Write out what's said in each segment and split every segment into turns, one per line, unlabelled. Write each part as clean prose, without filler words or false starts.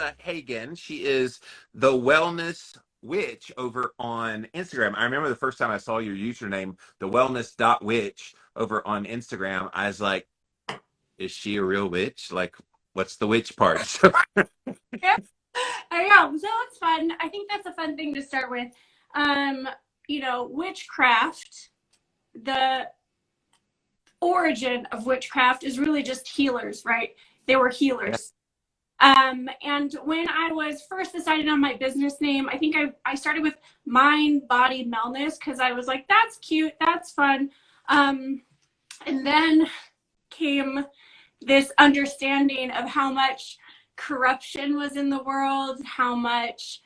Melissa Hagan. She is the Wellness Witch over on Instagram. I remember the first time I saw your username, the wellness.witch over on Instagram. I was like, is she a real witch? Like, what's the witch part?
Yeah, I know. So it's fun. I think that's a fun thing to start with. Witchcraft, the origin of witchcraft is really just healers, right? They were healers. And when I was first deciding on my business name, I think I started with Mind, Body, Wellness because I was like, that's cute, that's fun. And then came this understanding of how much corruption was in the world, how much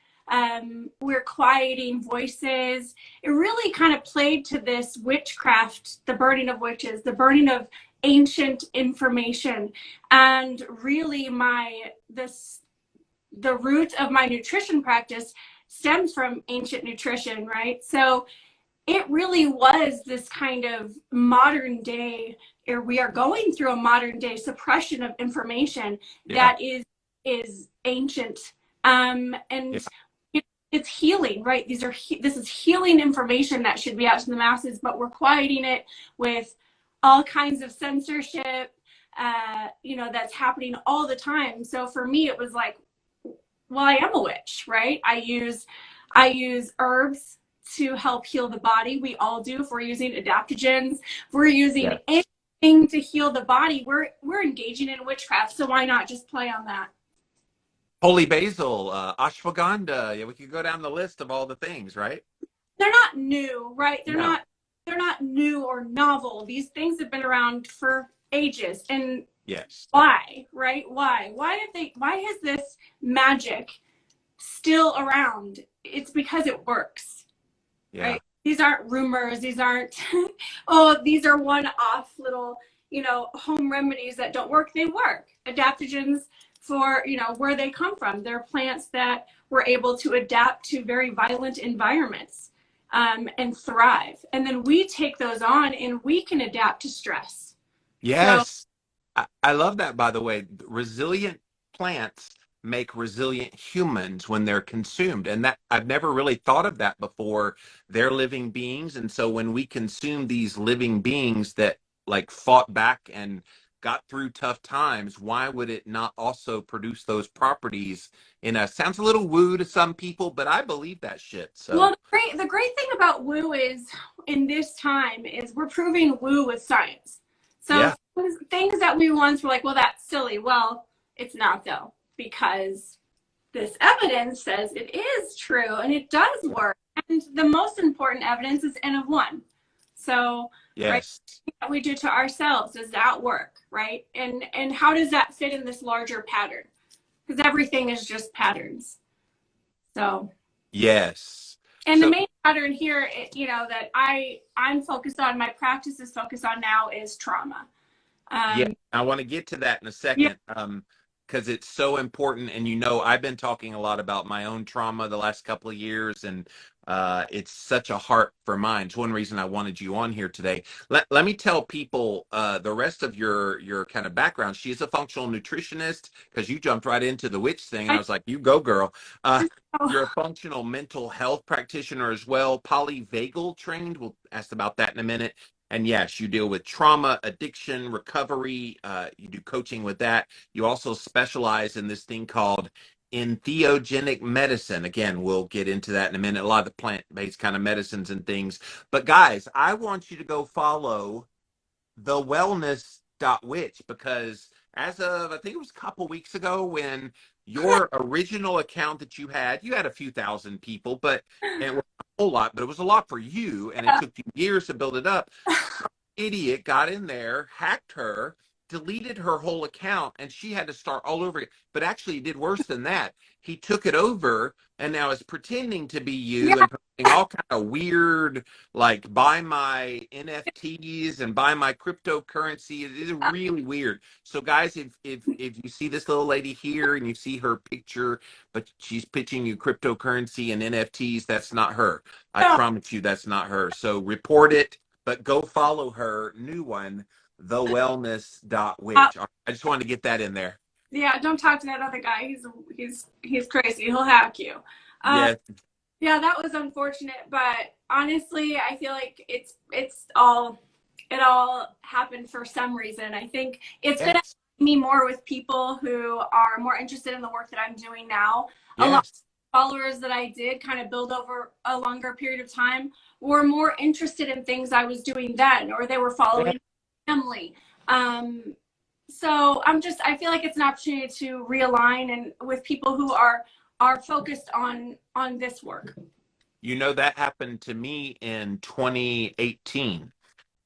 we're quieting voices. It really kind of played to this witchcraft, the burning of witches, the burning of ancient information. And really the root of my nutrition practice stems from ancient nutrition, right? So it really was this kind of modern day, or we are going through a modern day suppression of information that is ancient. It's healing, right? This is healing information that should be out to the masses, but we're quieting it with all kinds of censorship, that's happening all the time. So for me, it was like, well, I am a witch, right? I use herbs to help heal the body. We all do. If we're using adaptogens, if we're using anything to heal the body, we're engaging in witchcraft. So why not just play on that?
Holy basil, ashwagandha. Yeah, we could go down the list of all the things, right?
They're not new, right? They're not new or novel. These things have been around for ages. And why, right? Why is this magic still around? It's because it works. Right? These aren't rumors. These aren't, these are one-off little, home remedies that don't work. They work. Adaptogens for, where they come from. They're plants that were able to adapt to very violent environments and thrive. And then we take those on and we can adapt to stress.
Yes. So, I love that, by the way. Resilient plants make resilient humans when they're consumed. And that I've never really thought of that before. They're living beings. And so when we consume these living beings that like fought back and got through tough times, why would it not also produce those properties in us? Sounds a little woo to some people, but I believe that shit. So
well, the great thing about woo is in this time is we're proving woo with science. So things that we once were like, well, that's silly. Well, it's not though, because this evidence says it is true and it does work. And the most important evidence is N of 1. So right, what we do to ourselves, does that work, right? And how does that fit in this larger pattern? Because everything is just patterns. So and the main pattern here, that I'm focused on, my practice is focused on now is trauma.
I want to get to that in a second. Because it's so important. And, I've been talking a lot about my own trauma the last couple of years, and it's such a heart for mine. It's one reason I wanted you on here today. Let me tell people the rest of your kind of background. She's a functional nutritionist, because you jumped right into the witch thing. And I was like, you go, girl. You're a functional mental health practitioner as well, polyvagal trained. We'll ask about that in a minute. And yes, you deal with trauma, addiction, recovery. You do coaching with that. You also specialize in this thing called entheogenic medicine. Again, we'll get into that in a minute. A lot of the plant-based kind of medicines and things. But guys, I want you to go follow the wellness.witch, because as of, I think it was a couple weeks ago, when your original account that you had a few thousand people, but it was a whole lot, but it was a lot for you, and it took you years to build it up. Some idiot got in there, hacked her, deleted her whole account, and she had to start all over again. But actually, he did worse than that. He took it over and now is pretending to be you and posting all kind of weird, like, buy my NFTs and buy my cryptocurrency. It is really weird. So guys, if you see this little lady here and you see her picture, but she's pitching you cryptocurrency and NFTs, that's not her. I promise you that's not her. So report it, but go follow her new one, thewellness.witch. I just wanted to get that in there.
Yeah, don't talk to that other guy. He's crazy. He'll hack you.
Yes,
Yeah, that was unfortunate, but honestly, I feel like it all happened for some reason. I think it's gonna
yes,
help me more with people who are more interested in the work that I'm doing now. A lot
yes,
of followers that I did kind of build over a longer period of time were more interested in things I was doing then, or they were
yes.
following family. So I feel like it's an opportunity to realign and with people who are focused on this work.
You know, that happened to me in 2018.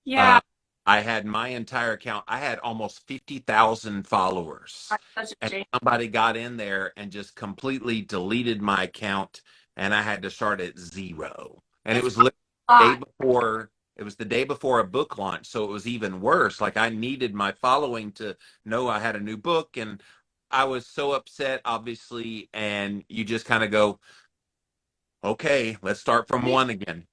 Yeah,
Uh, I had my entire account. I had almost 50,000 followers,
that's such a
and
shame.
somebody got in there and just completely deleted my account, and I had to start at zero. And it
It's
was literally
a
the day
lot.
before. It was the day before a book launch, so it was even worse. Like I needed my following to know I had a new book, and I was so upset, obviously. And you just kind of go, okay, let's start from one again.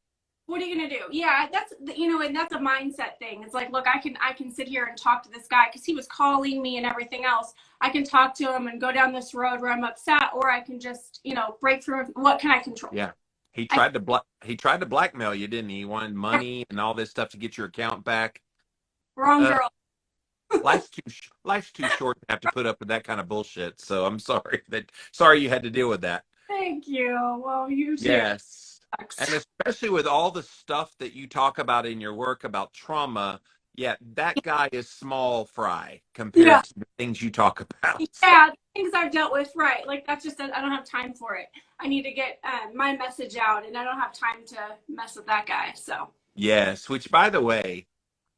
What are you gonna do? Yeah, that's and that's a mindset thing. It's like, look, I can sit here and talk to this guy because he was calling me and everything else. I can talk to him and go down this road where I'm upset, or I can just break through. What can I control?
Yeah.
I
He tried to blackmail you, didn't he? He wanted money and all this stuff to get your account back.
wrong
Uh,
girl.
life's too short to have to put up with that kind of bullshit. So I'm sorry sorry you had to deal with that.
Thank you. Well, you too.
Yes. And especially with all the stuff that you talk about in your work about trauma, yeah, that guy is small fry
Yeah,
compared to the things you talk about. So,
yeah. The things I've dealt with, right? Like that's just I don't have time for it. I need to get my message out, and I don't have time to mess with that guy. So
yes, which by the way,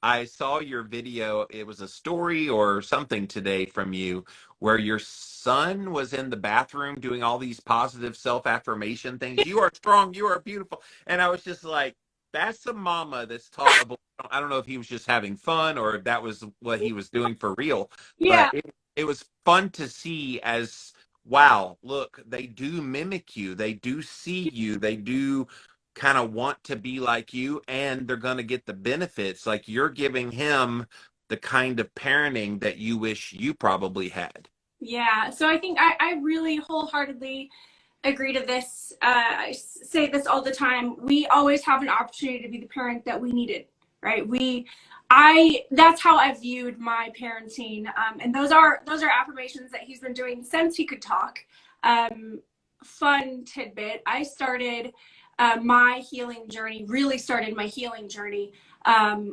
I saw your video. It was a story or something today from you where your son was in the bathroom doing all these positive self-affirmation things. You are strong, you are beautiful. And I was just like, that's a mama that's taught a I don't know if he was just having fun or if that was what he was doing for real, but
yeah,
it was fun to see as wow, look, they do mimic you. They do see you. They do kind of want to be like you, and they're going to get the benefits. Like you're giving him the kind of parenting that you wish you probably had.
yeah. So I think I really wholeheartedly agree to this. I say this all the time. We always have an opportunity to be the parent that we needed, right? That's how I viewed my parenting. And those are affirmations that he's been doing since he could talk. Fun tidbit. I started really started my healing journey.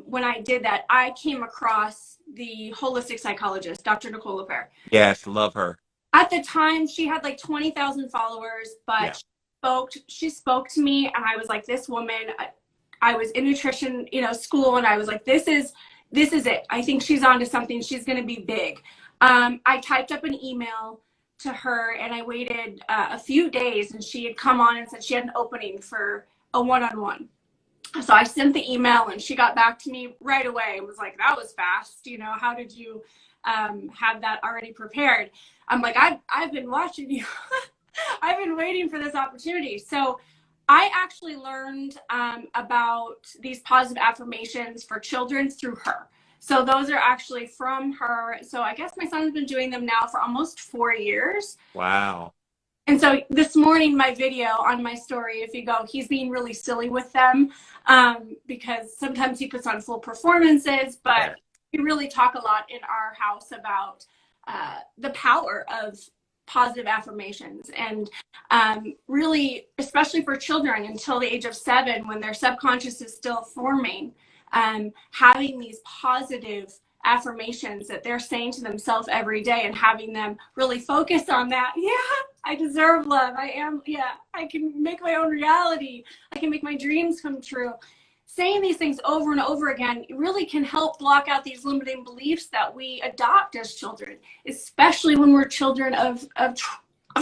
When I did that, I came across the holistic psychologist, Dr. Nicole LePere.
Yes, love her.
At the time, she had like 20,000 followers,
Yeah.
but she spoke to me, and I was like, this woman, I was in nutrition, school, and I was like, this is it. I think she's onto something. She's going to be big. I typed up an email to her, and I waited a few days, and she had come on and said she had an opening for a one-on-one. So I sent the email, and she got back to me right away and was like, that was fast. How did you have that already prepared? I'm like, I've been watching you. I've been waiting for this opportunity. So I actually learned about these positive affirmations for children through her. So those are actually from her. So I guess my son's been doing them now for almost 4 years.
Wow.
And so this morning, my video on my story, if you go, he's being really silly with them because sometimes he puts on full performances, but
Yeah.
we really talk a lot in our house about the power of positive affirmations and really, especially for children until the age of 7, when their subconscious is still forming, having these positive affirmations that they're saying to themselves every day and having them really focus on that. Yeah, I deserve love. I can make my own reality. I can make my dreams come true. Saying these things over and over again really can help block out these limiting beliefs that we adopt as children, especially when we're children of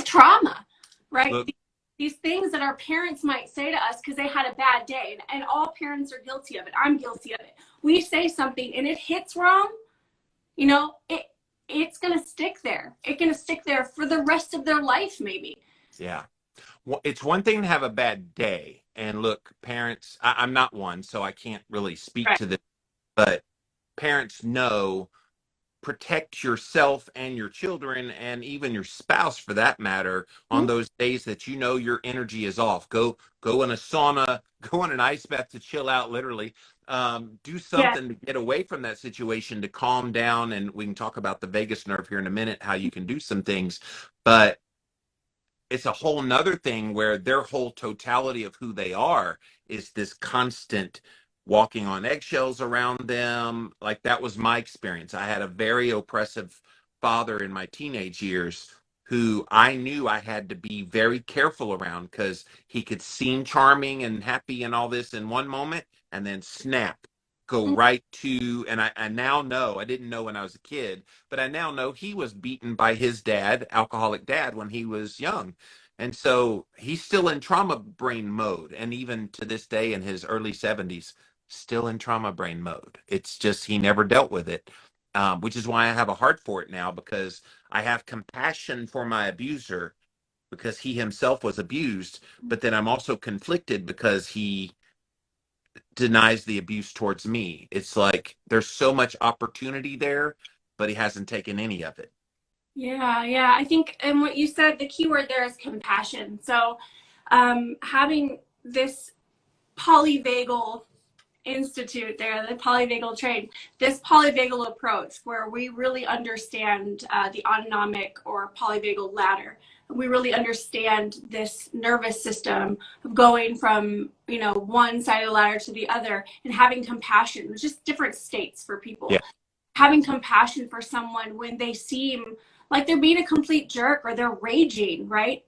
trauma, right?
Look,
These things that our parents might say to us because they had a bad day, and all parents are guilty of it. I'm guilty of it. We say something and it hits wrong, it's going to stick there. It's going to stick there for the rest of their life, maybe.
yeah. Well, it's one thing to have a bad day. And look, parents, I'm not one, so I can't really speak
Right.
to this, but parents know protect yourself and your children and even your spouse for that matter on those days that you know your energy is off. Go in a sauna, go in an ice bath to chill out, literally. Do
Yeah.
something to get away from that situation, to calm down. And we can talk about the vagus nerve here in a minute, how you can do some things. But it's a whole nother thing where their whole totality of who they are is this constant walking on eggshells around them. Like, that was my experience. I had a very oppressive father in my teenage years who I knew I had to be very careful around, because he could seem charming and happy and all this in one moment, and then snap, go right to, and I now know, I didn't know when I was a kid, but I now know he was beaten by his dad, alcoholic dad, when he was young. And so he's still in trauma brain mode. And even to this day, in his early 70s, still in trauma brain mode. It's just, he never dealt with it, which is why I have a heart for it now, because I have compassion for my abuser, because he himself was abused. But then I'm also conflicted because he denies the abuse towards me. It's like there's so much opportunity there, but he hasn't taken any of it.
Yeah. I think, and what you said, the key word there is compassion. So having this polyvagal institute there, the polyvagal trade, this polyvagal approach where we really understand the autonomic or polyvagal ladder. We really understand this nervous system going from, one side of the ladder to the other, and having compassion. It's just different states for people.
Yeah.
Having compassion for someone when they seem like they're being a complete jerk or they're raging, right?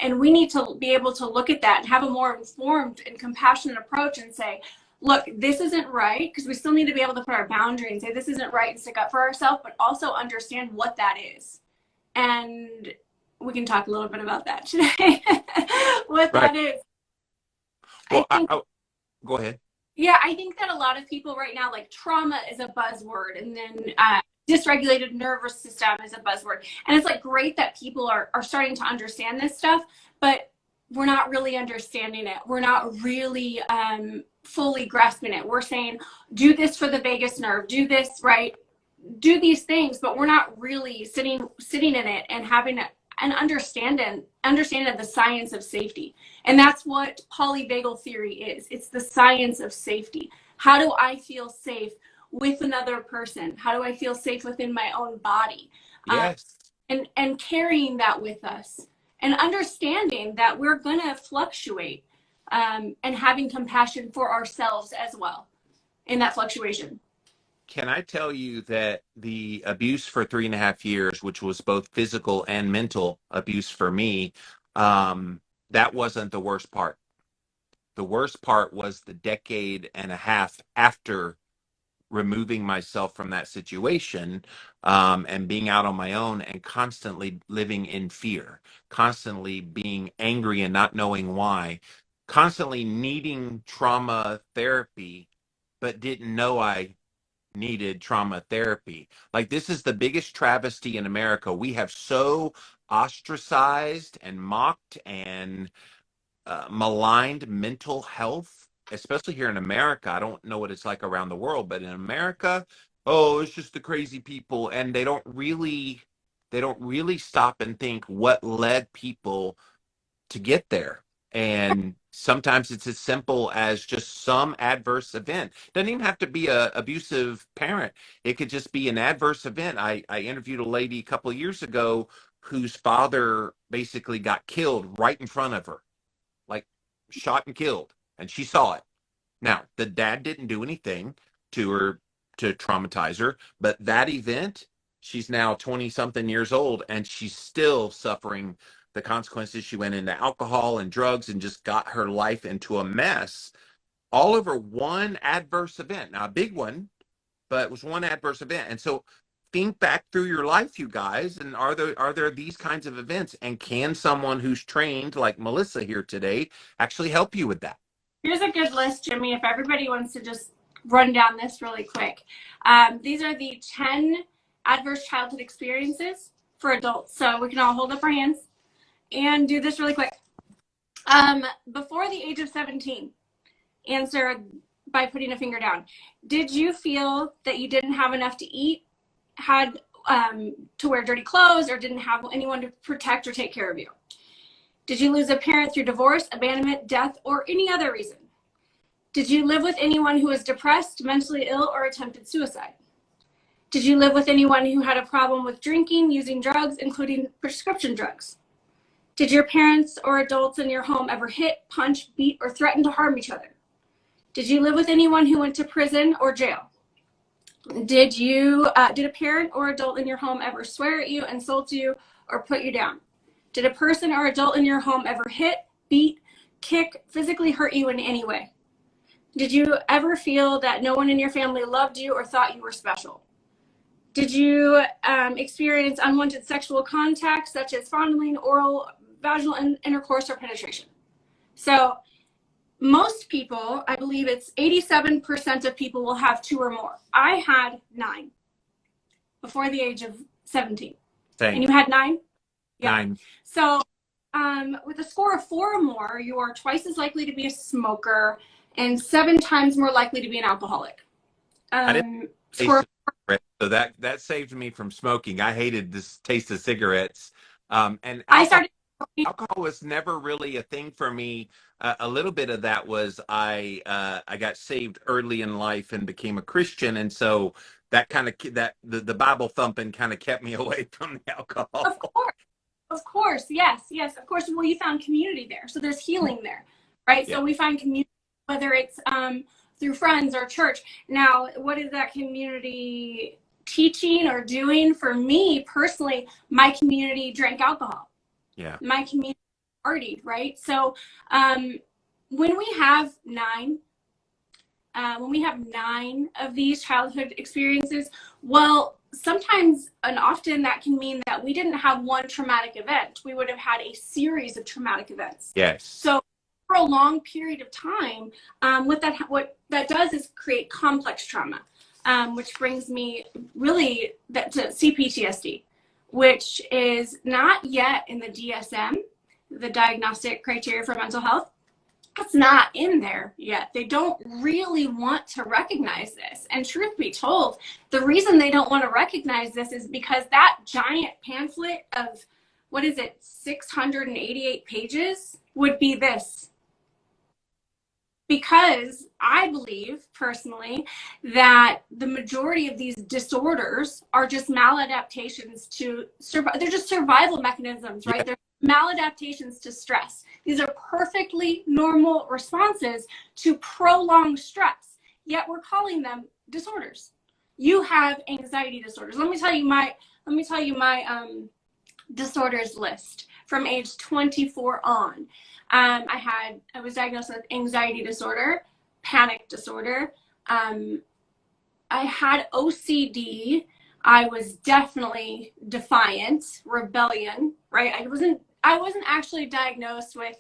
And we need to be able to look at that and have a more informed and compassionate approach and say, look, this isn't right, because we still need to be able to put our boundary and say this isn't right and stick up for ourselves, but also understand what that is. And we can talk a little bit about that today, what
Right.
that is.
Well,
I think,
go ahead.
yeah, I think that a lot of people right now, like, trauma is a buzzword, and then dysregulated nervous system is a buzzword. And it's like great that people are starting to understand this stuff, but we're not really understanding it. We're not really fully grasping it. We're saying, do this for the vagus nerve, do this, right? Do these things, but we're not really sitting in it and having an understanding of the science of safety. And that's what polyvagal theory is. It's the science of safety. How do I feel safe with another person? How do I feel safe within my own body?
Yes.
And carrying that with us, and understanding that we're going to fluctuate, and having compassion for ourselves as well in that fluctuation.
Can I tell you that the abuse for 3.5 years, which was both physical and mental abuse for me, that wasn't the worst part. The worst part was the decade and a half after removing myself from that situation, and being out on my own and constantly living in fear, constantly being angry and not knowing why, constantly needing trauma therapy, but didn't know I needed trauma therapy. Like, this is the biggest travesty in America. We have so ostracized and mocked and maligned mental health, especially here in America. I don't know what it's like around the world, but in America, oh, it's just the crazy people, and they don't really stop and think what led people to get there. And sometimes it's as simple as just some adverse event. Doesn't even have to be a abusive parent. It could just be an adverse event. I interviewed a lady a couple of years ago whose father basically got killed right in front of her, like shot and killed, and she saw it. Now, the dad didn't do anything to her to traumatize her, but that event, she's now 20 something years old, and she's still suffering the consequences. She went into alcohol and drugs and just got her life into a mess, all over one adverse event. Now, a big one, but it was one adverse event. And so think back through your life, you guys, and are there these kinds of events? And can someone who's trained like Melissa here today actually help you with that?
Here's a good list, Jimmy, if everybody wants to just run down this really quick. These are the 10 adverse childhood experiences for adults. So we can all hold up our hands and do this really quick. Before the age of 17, answer by putting a finger down. Did you feel that you didn't have enough to eat had to wear dirty clothes or didn't have anyone to protect or take care of you? Did you lose a parent through divorce, abandonment, death, or any other reason? Did you live with anyone who was depressed, mentally ill, or attempted suicide? Did you live with anyone who had a problem with drinking, using drugs, including prescription drugs? Did your parents or adults in your home ever hit, punch, beat, or threaten to harm each other? Did you live with anyone who went to prison or jail? Did a parent or adult in your home ever swear at you, insult you, or put you down? Did a person or adult in your home ever hit, beat, kick, physically hurt you in any way? Did you ever feel that no one in your family loved you or thought you were special? Did you experience unwanted sexual contact, such as fondling, oral, vaginal intercourse, or penetration? So most people, I believe it's 87% of people will have 2 or more. I had 9 before the age of 17.
Same.
And you had 9?
Yeah. 9.
So with a score of 4 or more, you are twice as likely to be a smoker and 7 times more likely to be an alcoholic.
I didn't so that saved me from smoking. I hated this taste of cigarettes. And alcohol was never really a thing for me. A little bit of that was I got saved early in life and became a Christian, and so that kind of the Bible thumping kind of kept me away from the alcohol.
Of course, yes, of course. Well, you found community there, so there's healing there, right? Yeah. So we find community, whether it's through friends or church. Now, what is that community teaching or doing? For me personally, my community drank alcohol.
Yeah.
My community partied, right? So when we have 9 of these childhood experiences, well, sometimes and often that can mean that we didn't have one traumatic event. We would have had a series of traumatic events.
Yes.
So for a long period of time, what that does is create complex trauma, which brings me really to Cptsd, which is not yet in the DSM, the diagnostic criteria for mental health. It's not in there yet. They don't really want to recognize this. And truth be told, the reason they don't want to recognize this is because that giant pamphlet of, 688 pages would be this. Because I believe personally that the majority of these disorders are just maladaptations to survive. They're just survival mechanisms, right? Yeah. They're maladaptations to stress. These are perfectly normal responses to prolonged stress, yet we're calling them disorders. You have anxiety disorders. Let me tell you my disorders list from age 24 on. I was diagnosed with anxiety disorder, panic disorder. I had OCD. I was definitely defiant, rebellion, right? I wasn't actually diagnosed with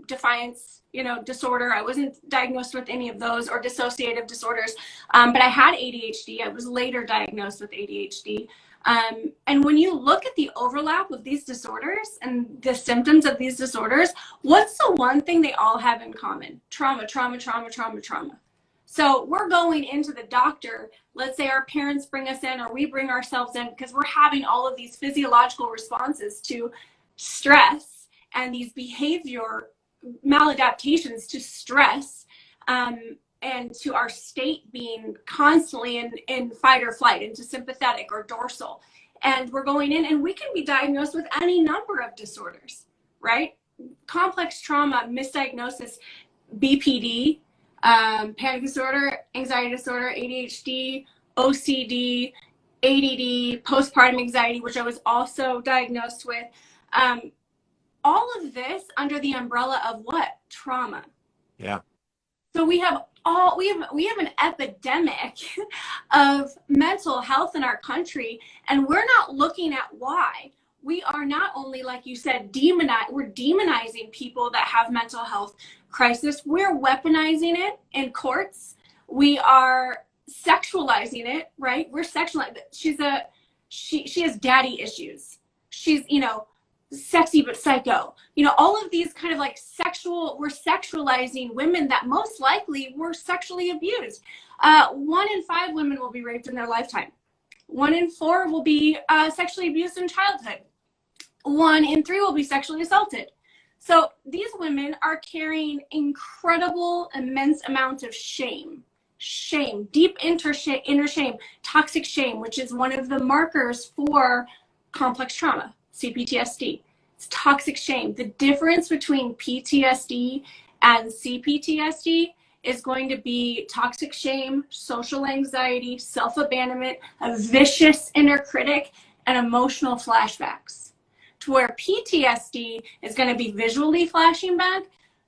defiance, disorder. I wasn't diagnosed with any of those or dissociative disorders. But I had ADHD. I was later diagnosed with ADHD. And when you look at the overlap of these disorders and the symptoms of these disorders, what's the one thing they all have in common? Trauma, trauma, trauma, trauma, trauma. So we're going into the doctor. Let's say our parents bring us in or we bring ourselves in because we're having all of these physiological responses to stress and these behavior maladaptations to stress. And to our state being constantly in fight or flight, into sympathetic or dorsal. And we're going in and we can be diagnosed with any number of disorders, right? Complex trauma, misdiagnosis, BPD, panic disorder, anxiety disorder, ADHD, OCD, ADD, postpartum anxiety, which I was also diagnosed with. All of this under the umbrella of what? Trauma.
Yeah.
So we have an epidemic of mental health in our country, and we're not looking at why. We are not only, like you said, we're demonizing people that have mental health crisis. We're weaponizing it in courts. We are sexualizing it, right? We're sexualizing. She has daddy issues. She's, sexy but psycho, all of these kind of like we're sexualizing women that most likely were sexually abused. 1 in 5 women will be raped in their lifetime. 1 in 4 will be sexually abused in childhood. 1 in 3 will be sexually assaulted. So these women are carrying incredible, immense amounts of shame, deep inner shame, toxic shame, which is one of the markers for complex trauma, Cptsd. It's toxic shame. The difference between PTSD and Cptsd is going to be toxic shame, social anxiety, self-abandonment, a vicious inner critic, and emotional flashbacks. To where PTSD is going to be visually flashing back,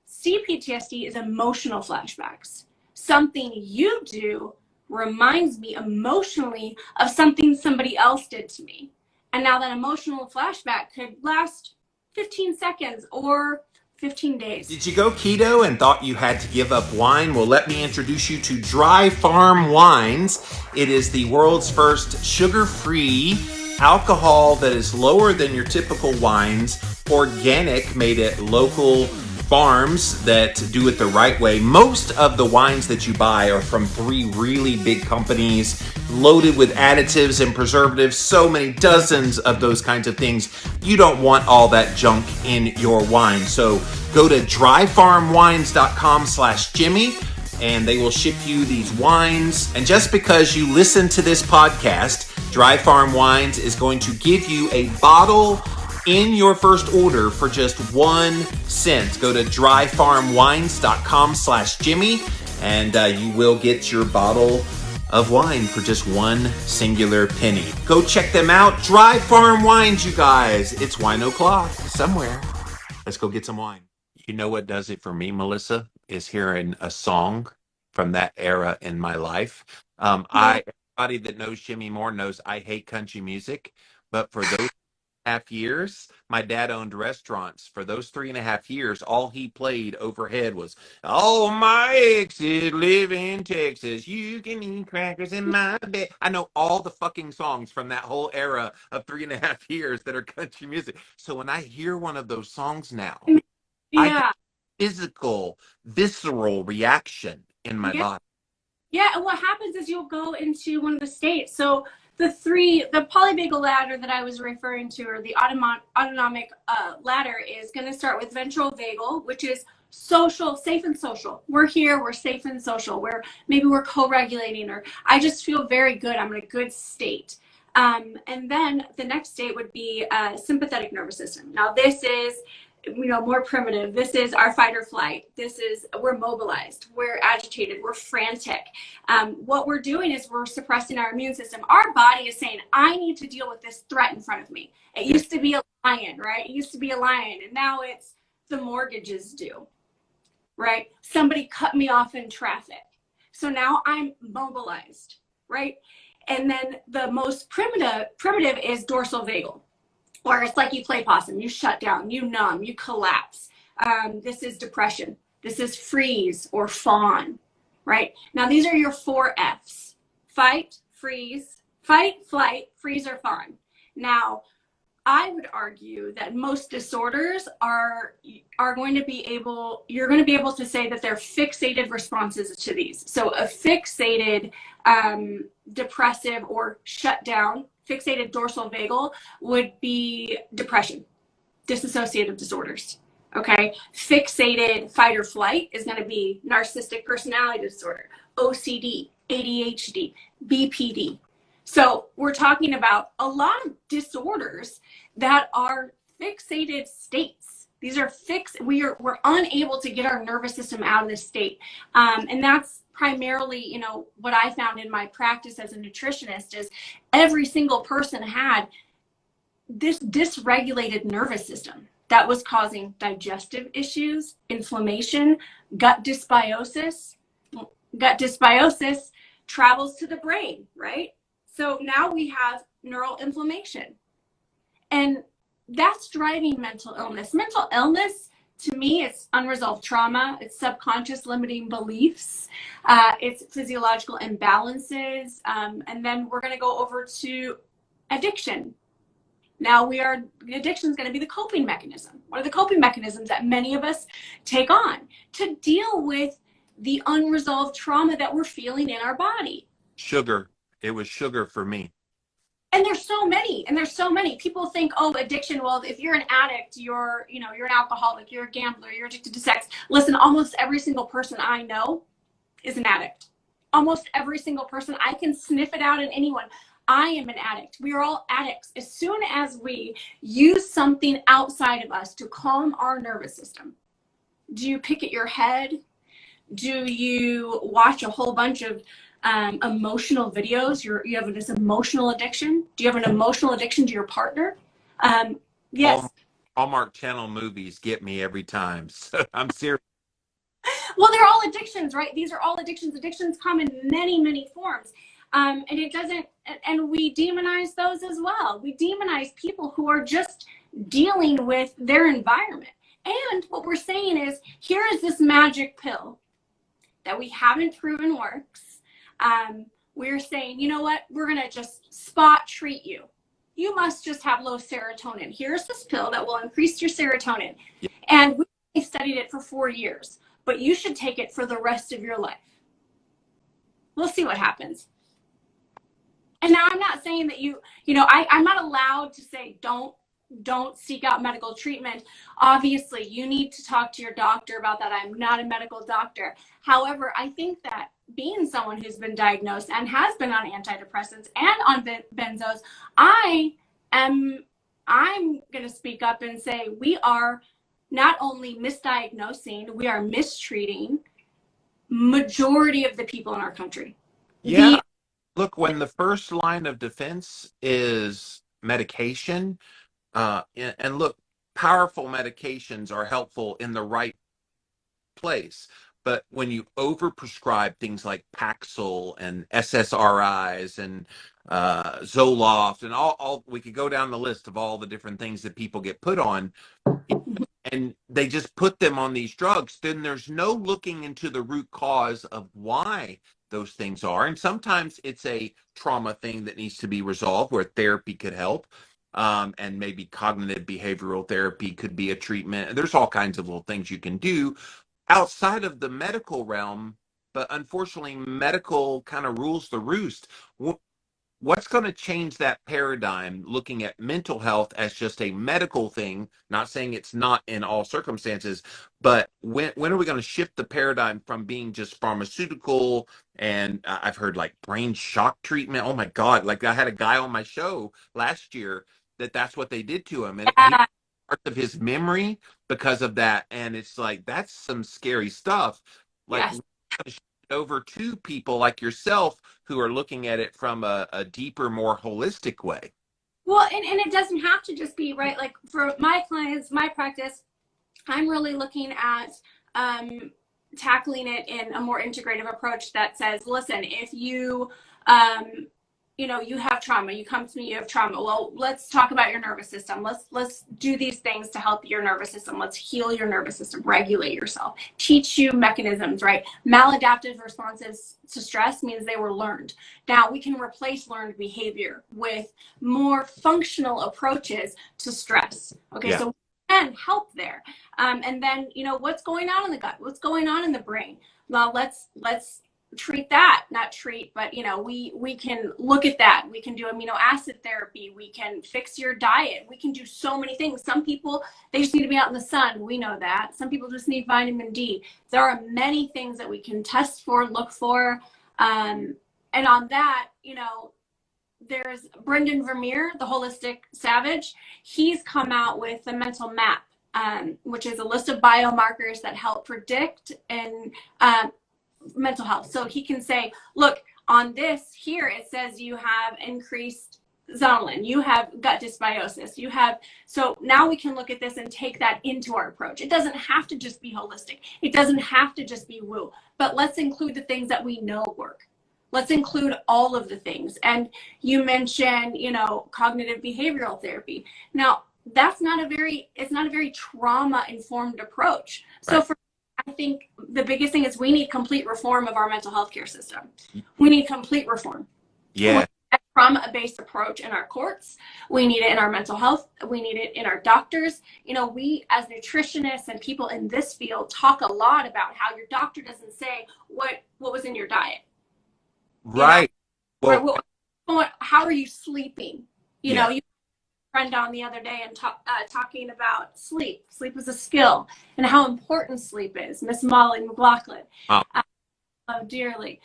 Cptsd is emotional flashbacks. Something you do reminds me emotionally of something somebody else did to me. And now that emotional flashback could last 15 seconds or 15 days.
Did you go keto and thought you had to give up wine? Well, let me introduce you to Dry Farm Wines. It is the world's first sugar-free alcohol that is lower than your typical wines, organic, made at local farms that do it the right way. Most of the wines that you buy are from 3 really big companies, loaded with additives and preservatives, so many dozens of those kinds of things. You don't want all that junk in your wine. So go to dryfarmwines.com/Jimmy and they will ship you these wines. And just because you listen to this podcast, Dry Farm Wines is going to give you a bottle in your first order for just 1 cent. Go to dryfarmwines.com/Jimmy and you will get your bottle of wine for just 1 singular penny. Go check them out. Dry Farm Wines, you guys. It's wine o'clock somewhere. Let's go get some wine. You know what does it for me, Melissa, is hearing a song from that era in my life. Everybody that knows Jimmy Moore knows I hate country music, but for those 3.5 years, my dad owned restaurants. For those 3.5 years, all he played overhead was, "All my exes live in Texas. You can eat crackers in my bed." I know all the fucking songs from that whole era of 3.5 years that are country music. So when I hear one of those songs now, I get
Yeah.
physical, visceral reaction in my body.
Yeah, and what happens is you'll go into one of the states. So the polyvagal ladder that I was referring to, or the autonomic ladder, is going to start with ventral vagal, which is social, safe and social. We're here, we're safe and social. Maybe we're co-regulating, or I just feel very good. I'm in a good state. And then the next state would be sympathetic nervous system. Now this is, more primitive. This is our fight or flight. We're mobilized, we're agitated, we're frantic. What we're doing is we're suppressing our immune system. Our body is saying, I need to deal with this threat in front of me. It used to be a lion, right? It used to be a lion, and now it's the mortgage is due, right? Somebody cut me off in traffic. So now I'm mobilized, right? And then the most primitive is dorsal vagal. Or it's like you play possum, you shut down, you numb, you collapse. This is depression. This is freeze or fawn, right? Now these are your 4 Fs: fight, flight, freeze, or fawn. Now, I would argue that most disorders are going to be able, you're going to be able to say that they're fixated responses to these. So a fixated depressive or shut down, fixated dorsal vagal would be depression, dissociative disorders. Okay, fixated fight or flight is going to be narcissistic personality disorder, OCD, ADHD, BPD. So we're talking about a lot of disorders that are fixated states. These are we're unable to get our nervous system out of this state. And that's primarily, what I found in my practice as a nutritionist is every single person had this dysregulated nervous system that was causing digestive issues, inflammation, gut dysbiosis. Gut dysbiosis travels to the brain, right? So now we have neural inflammation, and that's driving mental illness. Mental illness, to me, it's unresolved trauma, it's subconscious limiting beliefs, it's physiological imbalances, and then we're going to go over to addiction. Now addiction is going to be the coping mechanism. What are the coping mechanisms that many of us take on to deal with the unresolved trauma that we're feeling in our body?
Sugar. It was sugar for me.
And there's so many people think, oh, addiction, well, if you're an addict, you're an alcoholic, you're a gambler, you're addicted to sex. Listen, almost every single person I know is an addict. Almost every single person. I can sniff it out in anyone. I am an addict. We are all addicts. As soon as we use something outside of us to calm our nervous system, do you pick at your head? Do you watch a whole bunch of emotional videos? You have this emotional addiction? Do you have an emotional addiction to your partner? Yes.
Hallmark Channel movies get me every time. So I'm serious.
Well, they're all addictions, right? These are all addictions. Addictions come in many, many forms. And we demonize those as well. We demonize people who are just dealing with their environment. And what we're saying is, here is this magic pill that we haven't proven works. We're saying, you know what? We're going to just spot treat you. You must just have low serotonin. Here's this pill that will increase your serotonin. Yeah. And we studied it for 4 years, but you should take it for the rest of your life. We'll see what happens. And now I'm not saying that I'm not allowed to say don't seek out medical treatment. Obviously, you need to talk to your doctor about that. I'm not a medical doctor. However, I think that being someone who's been diagnosed and has been on antidepressants and on benzos, I'm going to speak up and say we are not only misdiagnosing, we are mistreating majority of the people in our country.
Yeah. Look, when the first line of defense is medication, and look, powerful medications are helpful in the right place. But when you overprescribe things like Paxil and SSRIs and Zoloft and all, we could go down the list of all the different things that people get put on, and they just put them on these drugs, then there's no looking into the root cause of why those things are. And sometimes it's a trauma thing that needs to be resolved where therapy could help. And maybe cognitive behavioral therapy could be a treatment. There's all kinds of little things you can do outside of the medical realm, but unfortunately, medical kind of rules the roost. What's going to change that paradigm, looking at mental health as just a medical thing, not saying it's not in all circumstances, but when are we going to shift the paradigm from being just pharmaceutical? And I've heard like brain shock treatment. Oh my God. Like I had a guy on my show last year that's what they did to him. And he part of his memory because of that. And it's like, that's some scary stuff. Like, yes. Over to people like yourself who are looking at it from a deeper, more holistic way.
Well, and it doesn't have to just be, right? Like for my clients, my practice, I'm really looking at tackling it in a more integrative approach that says, listen, if you you have trauma, you come to me, you have trauma. Well, let's talk about your nervous system. Let's do these things to help your nervous system. Let's heal your nervous system, regulate yourself, teach you mechanisms, right? Maladaptive responses to stress means they were learned. Now we can replace learned behavior with more functional approaches to stress. Okay, yeah. So we can help there. And then, what's going on in the gut? What's going on in the brain? Well, let's treat that, not treat, but we can look at that. We can do amino acid therapy. We can fix your diet. We can do so many things. Some people, they just need to be out in the sun. We know that. Some people just need vitamin D. There are many things that we can test for, look for. And on that, there's Brendan Vermeer, the holistic savage. He's come out with the mental map, which is a list of biomarkers that help predict and mental health. So he can say, look, on this here, it says you have increased zonulin, you have gut dysbiosis, so now we can look at this and take that into our approach. It doesn't have to just be holistic. It doesn't have to just be woo, but let's include the things that we know work. Let's include all of the things. And you mentioned, cognitive behavioral therapy. Now, it's not a very trauma informed approach. Right. So I think the biggest thing is we need complete reform of our mental health care system. We need complete reform. Yeah. A trauma-based approach in our courts. We need it in our mental health. We need it in our doctors. We as nutritionists and people in this field talk a lot about how your doctor doesn't say what was in your diet.
Right. Well,
how are you sleeping? You
Yeah.
know, you friend on the other day and talking about sleep. Sleep is a skill and how important sleep is. Miss Molly McLaughlin.
Oh,
Love dearly.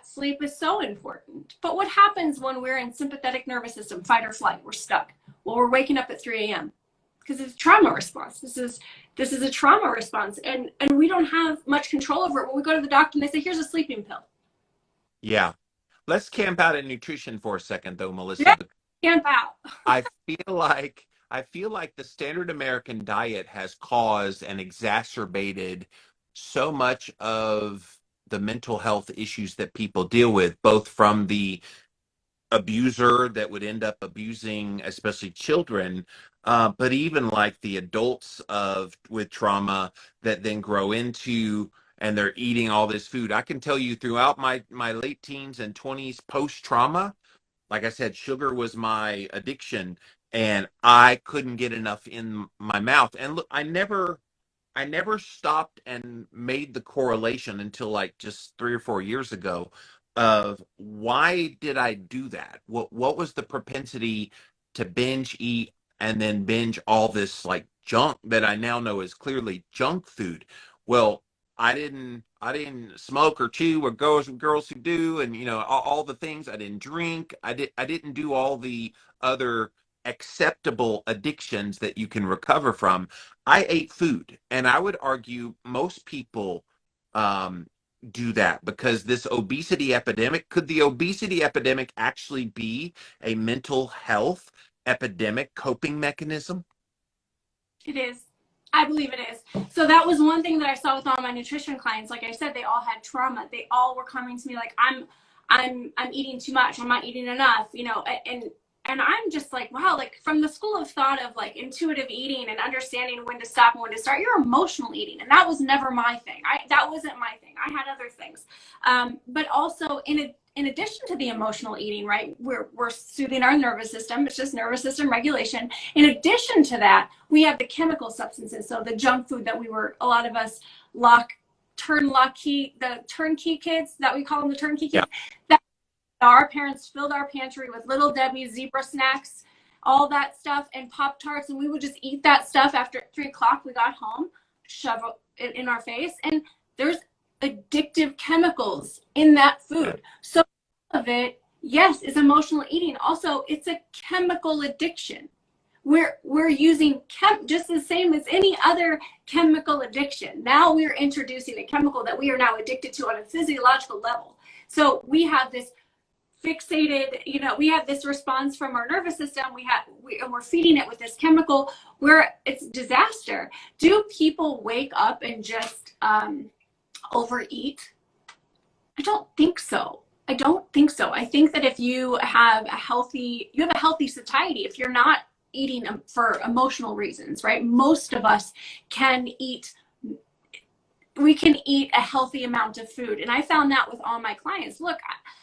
Sleep is so important. But what happens when we're in sympathetic nervous system, fight or flight? We're stuck. Well, we're waking up at 3 a.m. because it's a trauma response. This is a trauma response, and we don't have much control over it. When we go to the doctor and they say, "Here's a sleeping pill."
yeah. Let's camp out in nutrition for a second, though,
Yeah,
Melissa.
camp out.
I feel like the standard American diet has caused and exacerbated so much of the mental health issues that people deal with, both from the abuser that would end up abusing, especially children, but even like the adults of with trauma that then grow into and they're eating all this food. I can tell you throughout my late teens and 20s post trauma, like I said, sugar was my addiction and I couldn't get enough in my mouth. And look, I never stopped and made the correlation until like just 3 or 4 years ago of why did I do that? What was the propensity to binge eat and then binge all this like junk that I now know is clearly junk food? Well, I didn't smoke or chew or girls who do, and all the things. I didn't drink. I didn't do all the other acceptable addictions that you can recover from. I ate food, and I would argue most people um, do that because this obesity epidemic, could the obesity epidemic actually be a mental health epidemic coping mechanism?
It is. I believe it is. So that was one thing that I saw with all my nutrition clients. Like I said, they all had trauma. They all were coming to me like, I'm eating too much. I'm not eating enough, and I'm just like, wow, like from the school of thought of like intuitive eating and understanding when to stop and when to start, you're emotional eating. And that was never my thing. That wasn't my thing. I had other things. But also in addition to the emotional eating, right, we're soothing our nervous system. It's just nervous system regulation. In addition to that, we have the chemical substances. So the junk food that a lot of us the turnkey kids that we call them, the turnkey
Yeah.
kids, that our parents filled our pantry with Little Debbie, zebra snacks, all that stuff, and Pop-Tarts, and we would just eat that stuff after 3 o'clock. We got home, shove it in our face, and there's addictive chemicals in that food. So of it, yes, is emotional eating. Also, it's a chemical addiction. We're using just the same as any other chemical addiction. Now we're introducing a chemical that we are now addicted to on a physiological level. So we have this fixated, we have this response from our nervous system. And we're feeding it with this chemical where it's disaster. Do people wake up and just overeat? I don't think so. I think that if you have a healthy satiety, if you're not eating for emotional reasons, right? Most of us we can eat a healthy amount of food. And I found that with all my clients. Look,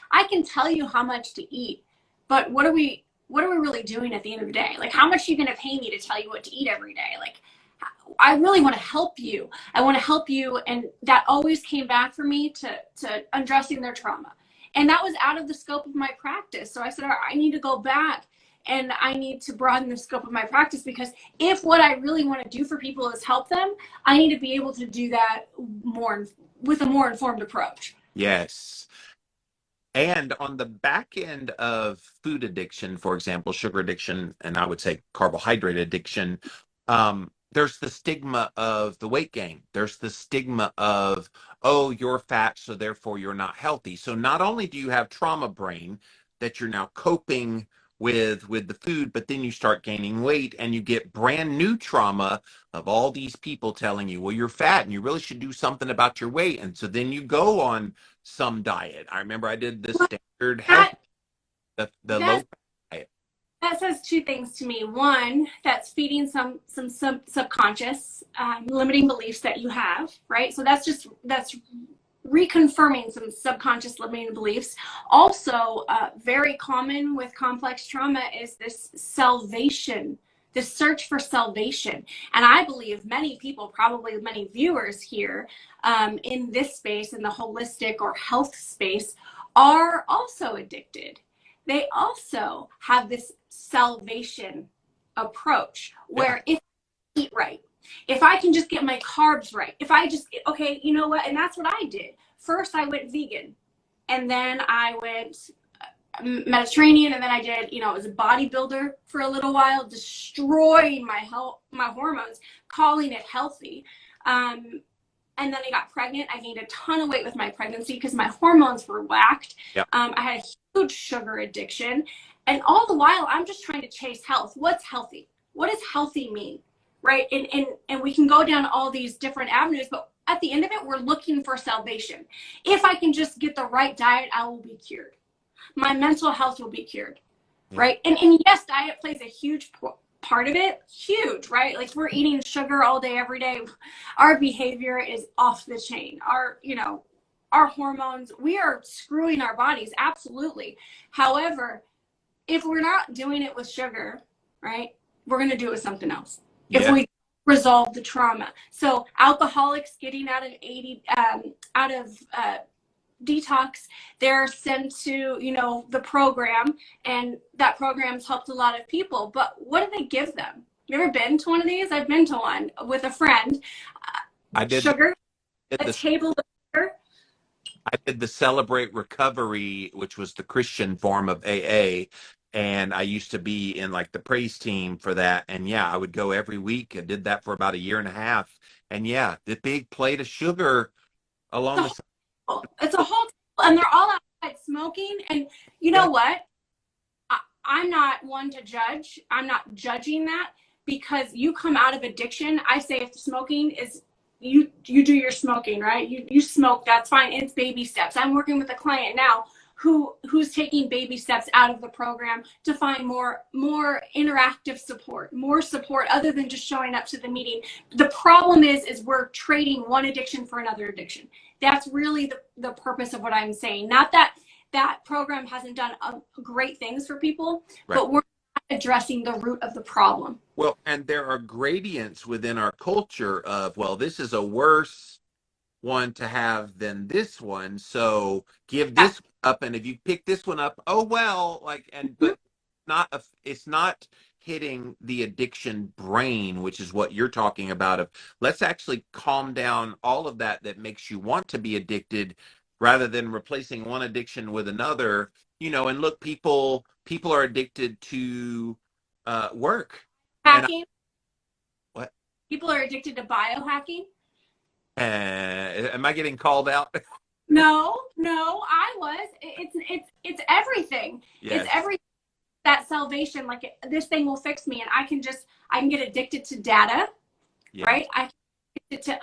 I can tell you how much to eat, but what are we really doing at the end of the day? Like, how much are you going to pay me to tell you what to eat every day? Like, I really want to help you. I want to help you. And that always came back for me to addressing their trauma. And that was out of the scope of my practice. So I said, all right, I need to go back and I need to broaden the scope of my practice, because if what I really want to do for people is help them, I need to be able to do that with a more informed approach.
Yes. And on the back end of food addiction, for example, sugar addiction, and I would say carbohydrate addiction, there's the stigma of the weight gain. There's the stigma of, oh, you're fat, so therefore you're not healthy. So not only do you have trauma brain that you're now coping with the food, but then you start gaining weight and you get brand new trauma of all these people telling you, well, you're fat and you really should do something about your weight. And so then you go on some diet. I remember I did the standard health, the low diet.
That says two things to me. One, that's feeding some subconscious limiting beliefs that you have, right? So that's reconfirming some subconscious limiting beliefs. Also, very common with complex trauma is this salvation, this search for salvation. And I believe many people, probably many viewers here in this space, in the holistic or health space, are also addicted. they also have this salvation approach where if I eat right, if I can just get my carbs right, if I just, okay, you know what? And that's what I did. First, I went vegan, and then I went Mediterranean, and then I did, you know, I was a bodybuilder for a little while, destroying my health, my hormones, calling it healthy. And then I got pregnant. I gained a ton of weight with my pregnancy because my hormones were whacked.
Yep.
I had a huge sugar addiction. And all the while, I'm just trying to chase health. What's healthy? What does healthy mean? Right? And we can go down all these different avenues, but at the end of it, we're looking for salvation. If I can just get the right diet, I will be cured. My mental health will be cured. Right? And yes, diet plays a huge part of it. Huge, right? Like, we're eating sugar all day, every day. Our behavior is off the chain. Our, you know, our hormones, we are screwing our bodies. Absolutely. However, if we're not doing it with sugar, right, we're going to do it with something else. Yeah. If we resolve the trauma. So alcoholics getting out of detox, they're sent to, you know, the program, and that program's helped a lot of people. But what do they give them? You ever been to one of these? I've been to one with a friend.
I did
sugar, a table of sugar.
I did the Celebrate Recovery, which was the Christian form of AA. And I used to be in like the praise team for that. And yeah, I would go every week. I did that for about a year and a half. And yeah, the big plate of sugar along the side.
It's a whole, and they're all outside smoking. And you know what? I'm not one to judge. I'm not judging that, because you come out of addiction. I say, if smoking is, you do your smoking, right? You smoke, that's fine. It's baby steps. I'm working with a client now who's taking baby steps out of the program to find more interactive support, more support other than just showing up to the meeting. The problem is we're trading one addiction for another addiction. That's really the purpose of what I'm saying. Not that program hasn't done great things for people, right, but we're not addressing the root of the problem.
Well, and there are gradients within our culture of, well, this is a worse one to have than this one, so give this up, and if you pick this one up, oh well, like, and but it's not hitting the addiction brain, which is what you're talking about, of let's actually calm down all of that makes you want to be addicted, rather than replacing one addiction with another. You know, and look, people are addicted to work.
Hacking.
What?
People are addicted to biohacking.
Am I getting called out?
No, I was. It's everything. Yes. It's everything. That salvation, like, this thing will fix me, and I can get addicted to data, yes, right? I can get addicted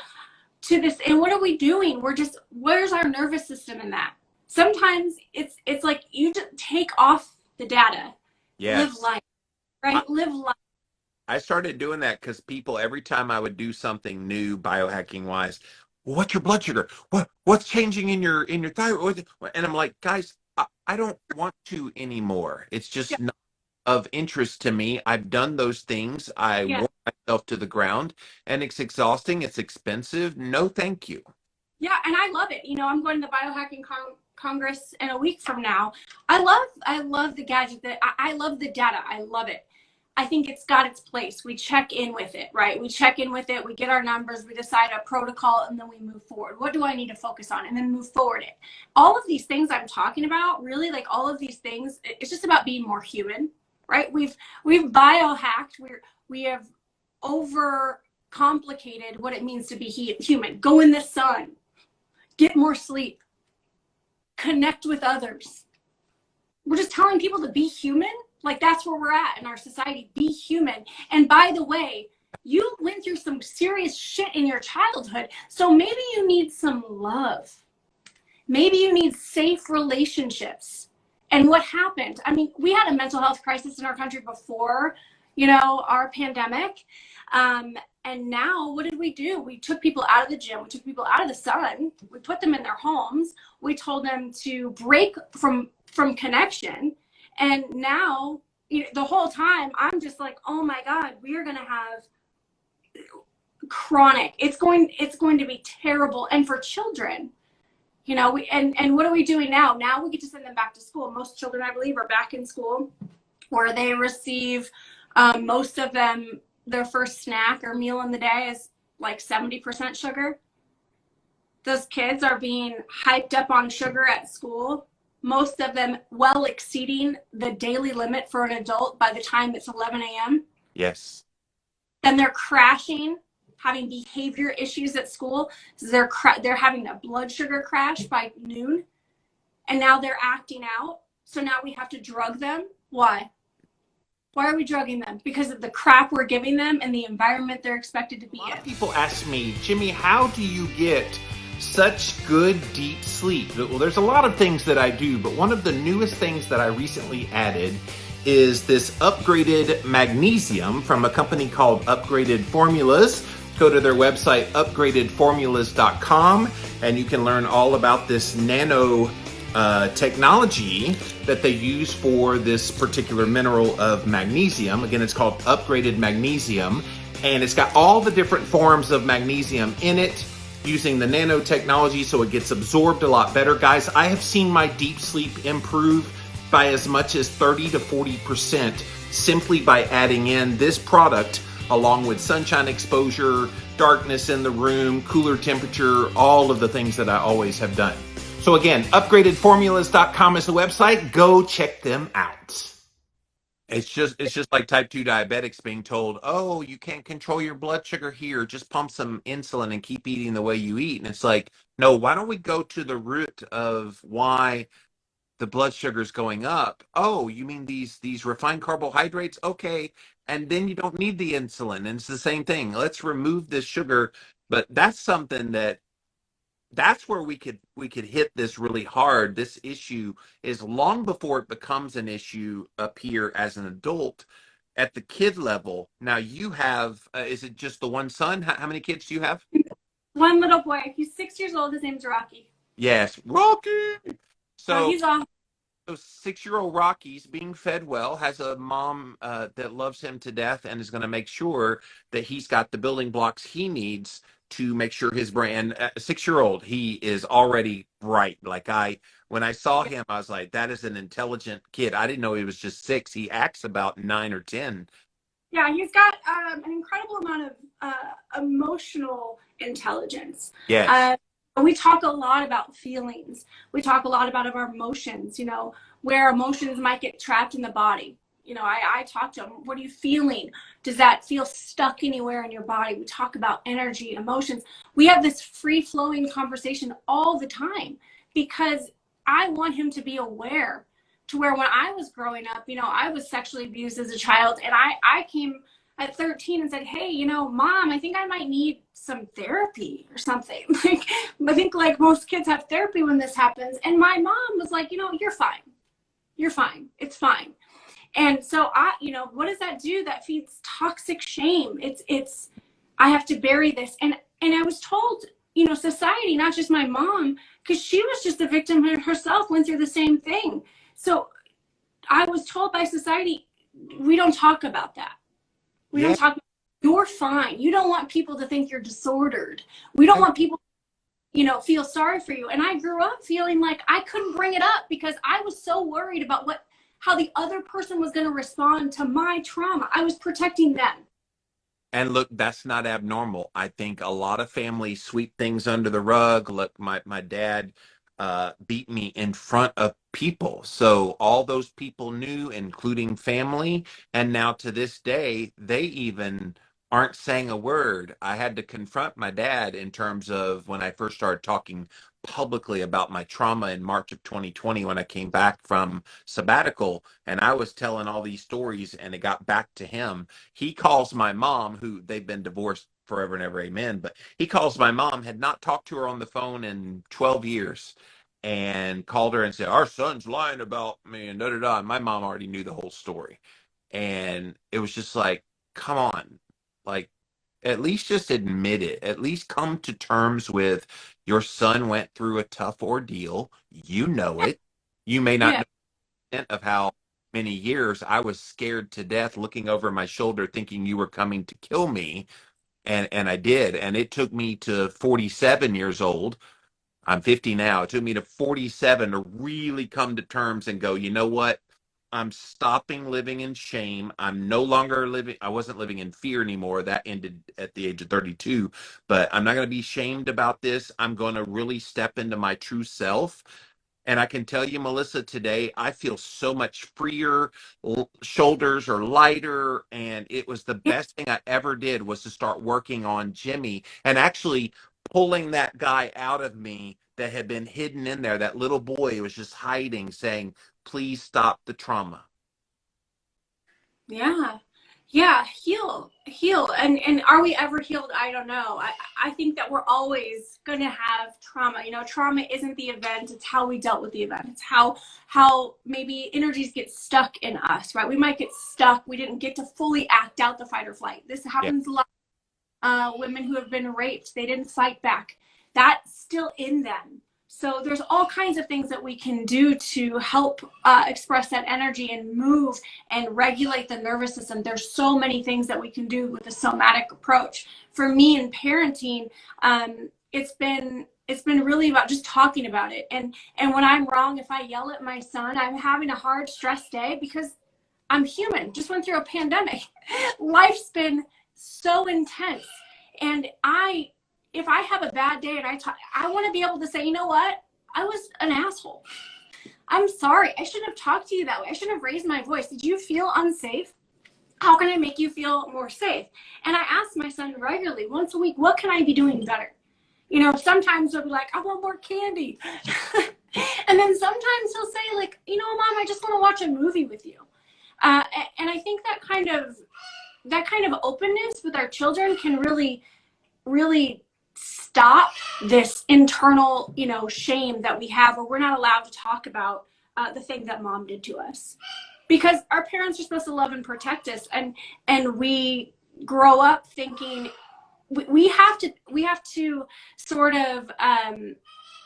to this. And what are we doing? Where's our nervous system in that? Sometimes it's like, you just take off the data. Yes. Live life, right? Live life.
I started doing that because people, every time I would do something new biohacking wise, well, what's your blood sugar? What's changing in your thyroid? And I'm like, guys, I don't want to anymore. It's just not of interest to me. I've done those things. I work myself to the ground, and it's exhausting. It's expensive. No, thank you.
Yeah, and I love it. You know, I'm going to the biohacking congress in a week from now. I love the gadget. I love the data. I love it. I think it's got its place. We check in with it, right? We check in with it. We get our numbers. We decide a protocol, and then we move forward. What do I need to focus on? And then move forward it. All of these things I'm talking about, really, like, all of these things, it's just about being more human, right? We've biohacked. We have over complicated what it means to be human. Go in the sun, get more sleep, connect with others. We're just telling people to be human. Like, that's where we're at in our society. Be human. And by the way, you went through some serious shit in your childhood, so maybe you need some love. Maybe you need safe relationships. And what happened? I mean, we had a mental health crisis in our country before, you know, our pandemic. And now what did we do? We took people out of the gym. We took people out of the sun. We put them in their homes. We told them to break from connection. And now, you know, the whole time, I'm just like, oh my God, we are going to have chronic. It's going to be terrible. And for children, You know, and what are we doing now? Now we get to send them back to school. Most children, I believe, are back in school where they receive, most of them, their first snack or meal in the day is like 70% sugar. Those kids are being hyped up on sugar at school, most of them well exceeding the daily limit for an adult by the time it's 11 a.m.
Yes.
Then they're crashing, having behavior issues at school. So they're having a blood sugar crash by noon, and now they're acting out. So now we have to drug them. Why? Why are we drugging them? Because of the crap we're giving them and the environment they're expected to be in.
People ask me, Jimmy, how do you get such good deep sleep? Well, there's a lot of things that I do, but one of the newest things that I recently added is this upgraded magnesium from a company called Upgraded Formulas. Go to their website, upgradedformulas.com, and you can learn all about this nano technology that they use for this particular mineral of magnesium. Again, it's called Upgraded Magnesium, and it's got all the different forms of magnesium in it using the nanotechnology, so it gets absorbed a lot better. Guys, I have seen my deep sleep improve by as much as 30 to 40% simply by adding in this product along with sunshine exposure, darkness in the room, cooler temperature, all of the things that I always have done. So again, upgradedformulas.com is the website. Go check them out. It's just like type 2 diabetics being told, oh, you can't control your blood sugar here. Just pump some insulin and keep eating the way you eat. And it's like, no, why don't we go to the root of why the blood sugar is going up? Oh, you mean these refined carbohydrates? Okay. And then you don't need the insulin. And it's the same thing. Let's remove this sugar. But that's something that's where we could hit this really hard. This issue is long before it becomes an issue up here as an adult at the kid level. Now you have, is it just the one son? How many kids do you have?
One little boy. He's 6 years old. His name's Rocky.
Yes, Rocky. So
he's awesome.
So 6-year-old Rocky's being fed well, has a mom that loves him to death and is going to make sure that he's got the building blocks he needs to make sure his brain, 6-year-old, he is already bright. Like when I saw him, I was like, that is an intelligent kid. I didn't know he was just 6. He acts about 9 or 10.
Yeah, he's got an incredible amount of emotional intelligence.
Yes.
We talk a lot about feelings. We talk a lot about our emotions, you know, where emotions might get trapped in the body. You know, I talk to them. What are you feeling? Does that feel stuck anywhere in your body? We talk about energy, emotions. We have this free-flowing conversation all the time because I want him to be aware, to where when I was growing up, you know, I was sexually abused as a child, and I came at 13 and said, hey, you know, Mom, I think I might need some therapy or something. Like, I think like most kids have therapy when this happens. And my mom was like, you know, you're fine. You're fine. It's fine. And so you know, what does that do? That feeds toxic shame. I have to bury this. And I was told, you know, society, not just my mom, because she was just a victim herself, went through the same thing. So I was told by society, we don't talk about that. We don't talk about, you're fine. You don't want people to think you're disordered. We don't want people, you know, feel sorry for you. And I grew up feeling like I couldn't bring it up because I was so worried about how the other person was going to respond to my trauma. I was protecting them.
And look, that's not abnormal. I think a lot of families sweep things under the rug. Look, my dad beat me in front of people. So all those people knew, including family. And now to this day, they even aren't saying a word. I had to confront my dad in terms of when I first started talking publicly about my trauma in March of 2020 when I came back from sabbatical, and I was telling all these stories and it got back to him. He calls my mom, who they've been divorced forever and ever, amen, but he calls my mom, had not talked to her on the phone in 12 years, and called her and said, our son's lying about me and da-da-da. And my mom already knew the whole story. And it was just like, come on, like, at least just admit it. At least come to terms with your son went through a tough ordeal. You know it. You may not know the extent of how many years I was scared to death looking over my shoulder thinking you were coming to kill me. And I did. And it took me to 47 years old I'm 50 now. It took me to 47 to really come to terms and go, you know what? I'm stopping living in shame. I'm no longer living, I wasn't living in fear anymore. That ended at the age of 32. But I'm not going to be shamed about this. I'm going to really step into my true self. And I can tell you, Melissa, today I feel so much freer. Shoulders are lighter. And it was the best thing I ever did was to start working on Jimmy and actually pulling that guy out of me that had been hidden in there. That little boy was just hiding, saying, please stop the trauma.
Yeah. Yeah, heal. And are we ever healed? I don't know. I think that we're always going to have trauma. You know, trauma isn't the event, it's how we dealt with the event. It's how maybe energies get stuck in us, right? We might get stuck. We didn't get to fully act out the fight or flight. This happens a lot. Women who have been raped, they didn't fight back. That's still in them. So there's all kinds of things that we can do to help express that energy and move and regulate the nervous system. There's so many things that we can do with a somatic approach. For me in parenting, it's been really about just talking about it. And when I'm wrong, if I yell at my son, I'm having a hard, stressed day because I'm human. Just went through a pandemic. Life's been so intense. And if I have a bad day and I want to be able to say, you know what? I was an asshole. I'm sorry. I shouldn't have talked to you that way. I shouldn't have raised my voice. Did you feel unsafe? How can I make you feel more safe? And I ask my son regularly, once a week, what can I be doing better? You know, sometimes he'll be like, I want more candy. And then sometimes he'll say like, you know, Mom, I just want to watch a movie with you. And I think that kind of openness with our children can really, really stop this internal, you know, shame that we have, where we're not allowed to talk about the thing that Mom did to us, because our parents are supposed to love and protect us, and we grow up thinking we have to sort of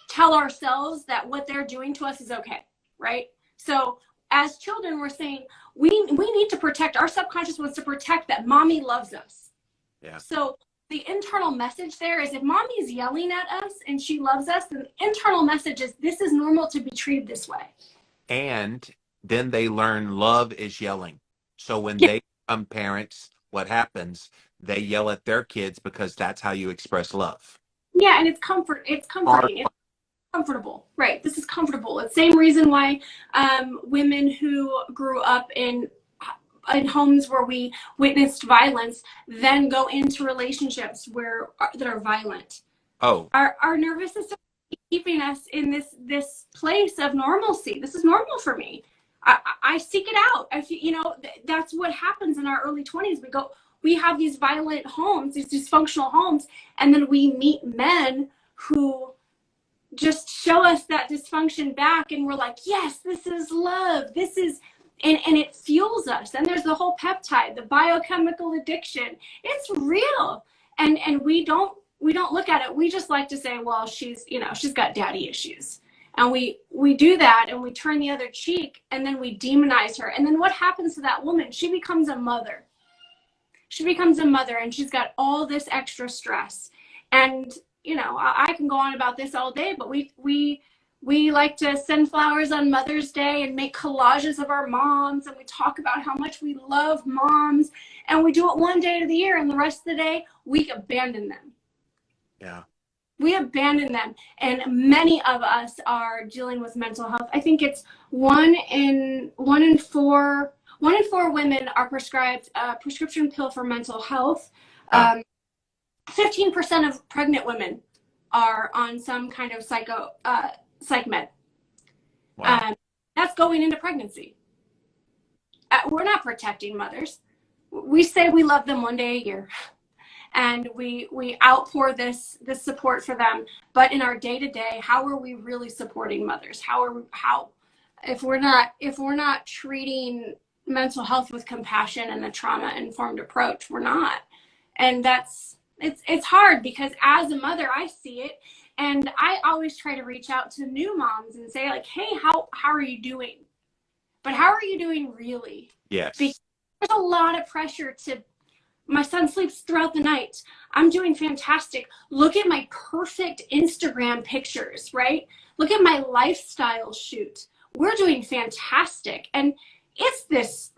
tell ourselves that what they're doing to us is okay, right? So as children, we're saying we need to protect. Our subconscious wants to protect that mommy loves us. Yeah. So the internal message there is, if mommy's yelling at us and she loves us, the internal message is, this is normal to be treated this way.
And then they learn love is yelling. So when they become parents, what happens? They yell at their kids because that's how you express love.
Yeah, and it's comforting. It's comfortable, right? This is comfortable. It's the same reason why women who grew up in homes where we witnessed violence then go into relationships that are violent.
Oh,
our nervous system is keeping us in this place of normalcy. This is normal for me. I seek it out. That's what happens in our early 20s. We have these violent homes, these dysfunctional homes, and then we meet men who just show us that dysfunction back, and we're like, yes, this is love. This is, and it fuels us. And there's the whole peptide, the biochemical addiction. It's real. And we don't look at it. We just like to say, well, she's got daddy issues. And we do that, and we turn the other cheek, and then we demonize her. And then what happens to that woman? She becomes a mother. She becomes a mother, and she's got all this extra stress. And I can go on about this all day, but we like to send flowers on Mother's Day and make collages of our moms, and we talk about how much we love moms, and we do it one day of the year, and the rest of the day we abandon them.
Yeah.
We abandon them, and many of us are dealing with mental health. I think it's one in four women are prescribed a prescription pill for mental health. 15% of pregnant women are on some kind of psych med. Wow. That's going into pregnancy. We're not protecting mothers. We say we love them one day a year, and we outpour this support for them. But in our day-to-day, how are we really supporting mothers? If we're not treating mental health with compassion and a trauma-informed approach, we're not. And it's hard, because as a mother, I see it, and I always try to reach out to new moms and say, like, hey, how are you doing? But how are you doing really?
Yes.
Because there's a lot of pressure to My son sleeps throughout the night. I'm doing fantastic. Look at my perfect Instagram pictures, right? Look at my lifestyle shoot. We're doing fantastic. And it's this,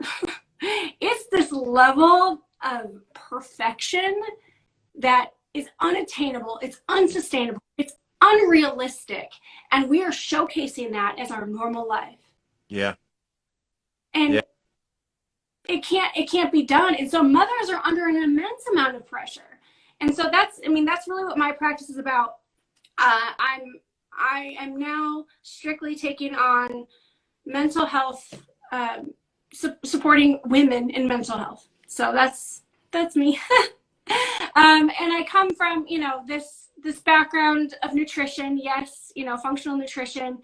it's this level of perfection that is unattainable. It's unsustainable. It's unrealistic. And we are showcasing that as our normal life.
Yeah.
And
yeah.
it can't be done. And so mothers are under an immense amount of pressure. And so that's really what my practice is about. I am now strictly taking on mental health, supporting women in mental health. So that's me. And I come from, this background of nutrition. Yes, functional nutrition.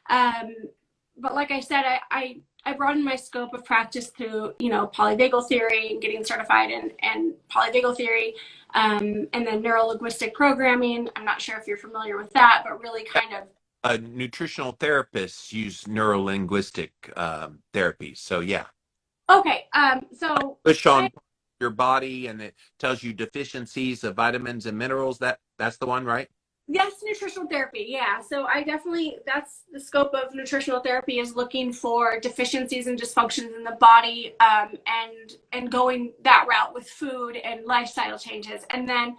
But like I said, I broadened my scope of practice through, polyvagal theory and getting certified in polyvagal theory, and then neuro-linguistic programming. I'm not sure if you're familiar with that, but really kind of.
Nutritional therapists use neuro-linguistic therapy. So yeah.
Okay. So
push on your body and it tells you deficiencies of vitamins and minerals. That's the one, right?
Yes, nutritional therapy. Yeah. So that's the scope of nutritional therapy, is looking for deficiencies and dysfunctions in the body, and going that route with food and lifestyle changes. And then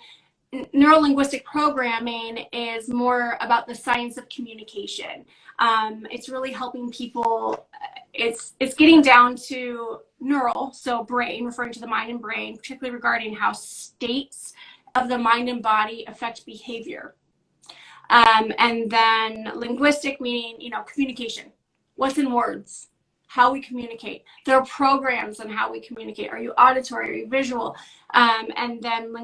neuro-linguistic programming is more about the science of communication. It's really helping people. It's getting down to neural, so brain, referring to the mind and brain, particularly regarding how states of the mind and body affect behavior. And then linguistic, meaning, communication. What's in words? How we communicate. There are programs on how we communicate. Are you auditory? Are you visual? And then,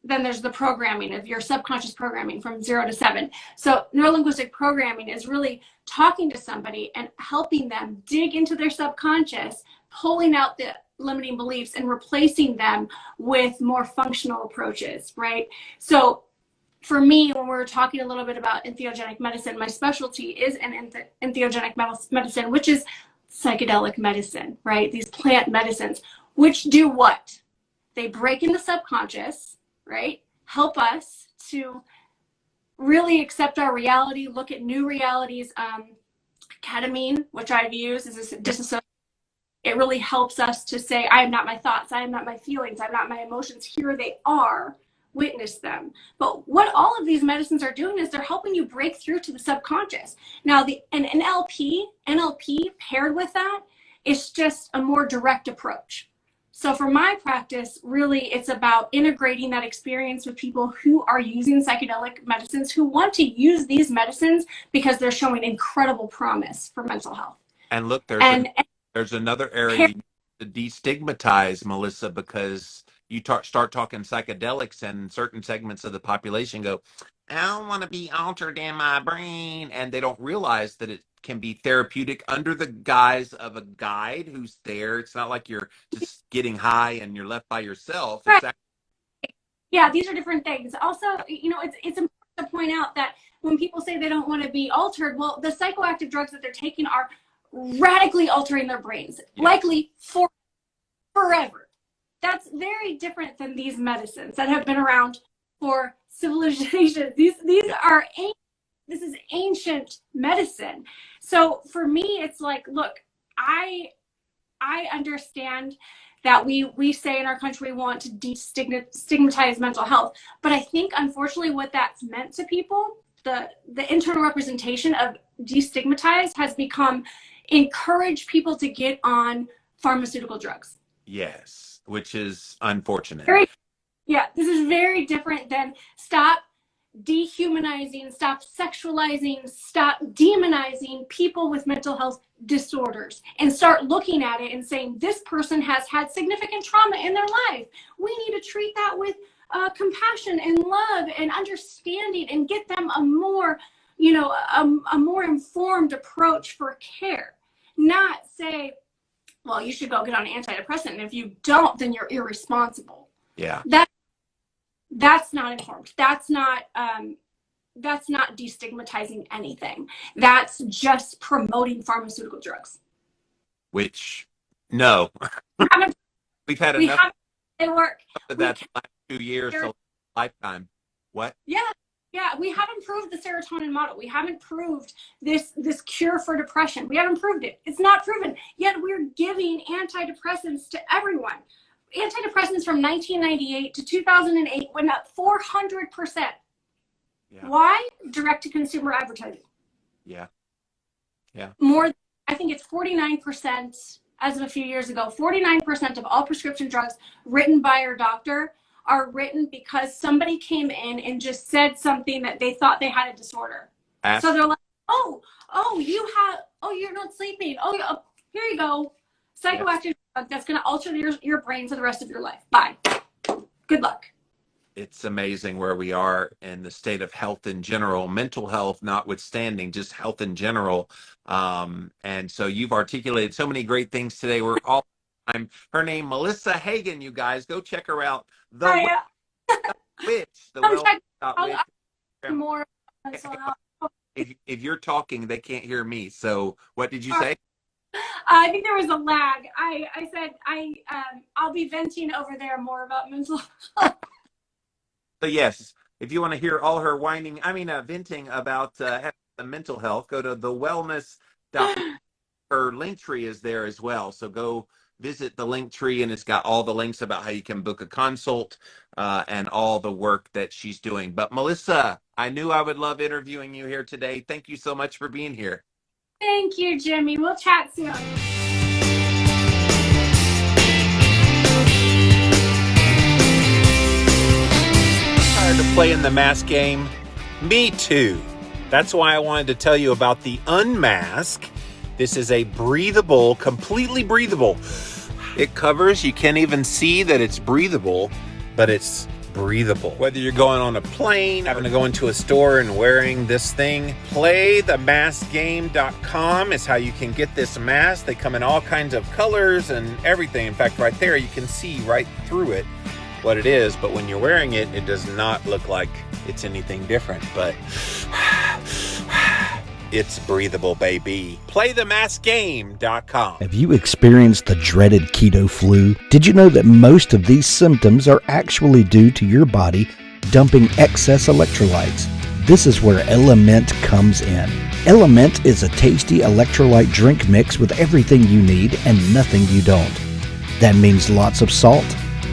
then there's the programming of your subconscious programming from 0 to 7. So neurolinguistic programming is really talking to somebody and helping them dig into their subconscious, pulling out the limiting beliefs and replacing them with more functional approaches, right? So for me, when we're talking a little bit about entheogenic medicine, my specialty is in entheogenic medicine, which is psychedelic medicine, right? These plant medicines, which do what? They break in the subconscious, right? Help us to really accept our reality, look at new realities. Ketamine, which I've used, is a disassociation. It really helps us to say, I am not my thoughts, I am not my feelings, I'm not my emotions. Here they are. Witness them. But what all of these medicines are doing is they're helping you break through to the subconscious. Now, an NLP paired with that is just a more direct approach. So for my practice, really, it's about integrating that experience with people who are using psychedelic medicines, who want to use these medicines because they're showing incredible promise for mental health.
And look, there's another area to destigmatize, Melissa, because you start talking psychedelics and certain segments of the population go, I don't want to be altered in my brain. And they don't realize that it can be therapeutic under the guise of a guide who's there. It's not like you're just getting high and you're left by yourself.
Right.
It's actually...
Yeah, these are different things. Also, it's important to point out that when people say they don't want to be altered, well, the psychoactive drugs that they're taking are radically altering their brains, likely forever. That's very different than these medicines that have been around for civilizations. This is ancient medicine. So for me, it's like, look, I understand that we say in our country we want to destigmatize mental health, but I think unfortunately what that's meant to people, the internal representation of destigmatize has become encourage people to get on pharmaceutical drugs.
Yes, which is unfortunate.
This is very different than stop dehumanizing, stop sexualizing, stop demonizing people with mental health disorders, and start looking at it and saying, this person has had significant trauma in their life. We need to treat that with compassion and love and understanding and get them a more, a more informed approach for care. Not say, well, you should go get on an antidepressant, and if you don't, then you're irresponsible.
Yeah.
That's not informed. That's not destigmatizing anything. That's just promoting pharmaceutical drugs.
Which, no. We've had enough
They work.
But that's the last 2 years, so lifetime. What?
Yeah. Yeah, we haven't proved the serotonin model. We haven't proved this cure for depression. We haven't proved it. It's not proven. Yet we're giving antidepressants to everyone. Antidepressants from 1998 to 2008 went up 400%. Yeah. Why? Direct-to-consumer advertising.
Yeah. Yeah.
More, I think it's 49% as of a few years ago. 49% of all prescription drugs written by your doctor are written because somebody came in and just said something that they thought they had a disorder. So they're like, you're not sleeping. Here you go. Psychoactive drug that's going to alter your brain for the rest of your life. Bye. Good luck.
It's amazing where we are in the state of health in general, mental health notwithstanding, just health in general. And so you've articulated so many great things today. Her name, Melissa Hagan, you guys. Go check her out.
More.
If you're talking, they can't hear me. So what did you say?
I think there was a lag. I said I'll be venting over there more about mental health.
So yes, if you want to hear all her venting about the mental health, go to the wellness. Her link tree is there as well. So go visit the link tree, and it's got all the links about how you can book a consult and all the work that she's doing. But Melissa, I knew I would love interviewing you here today. Thank you so much for being here.
Thank you, Jimmy. We'll chat soon.
Tired of playing the mask game? Me too. That's why I wanted to tell you about the Unmask. This is a breathable, completely breathable. It covers, you can't even see that it's breathable, but it's breathable. Whether you're going on a plane, having to go into a store and wearing this thing, playthemaskgame.com is how you can get this mask. They come in all kinds of colors and everything. In fact, right there, you can see right through it what it is, but when you're wearing it, it does not look like it's anything different, but it's breathable, baby. Playthemaskgame.com.
Have you experienced the dreaded keto flu? Did you know that most of these symptoms are actually due to your body dumping excess electrolytes? This is where Element comes in. Element is a tasty electrolyte drink mix with everything you need and nothing you don't. That means lots of salt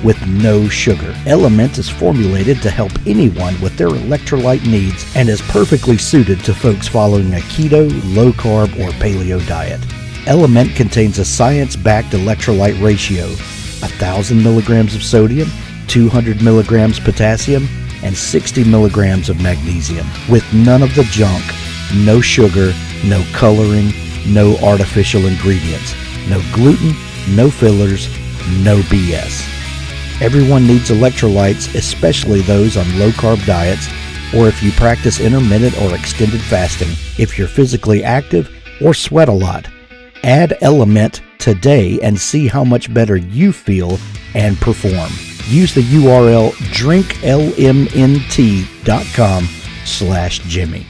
with no sugar. Element is formulated to help anyone with their electrolyte needs and is perfectly suited to folks following a keto, low-carb, or paleo diet. Element contains a science-backed electrolyte ratio, 1,000 milligrams of sodium, 200 milligrams potassium, and 60 milligrams of magnesium, with none of the junk, no sugar, no coloring, no artificial ingredients, no gluten, no fillers, no BS. Everyone needs electrolytes, especially those on low-carb diets, or if you practice intermittent or extended fasting, if you're physically active, or sweat a lot. Add Element today and see how much better you feel and perform. Use the URL drinklmnt.com/Jimmy.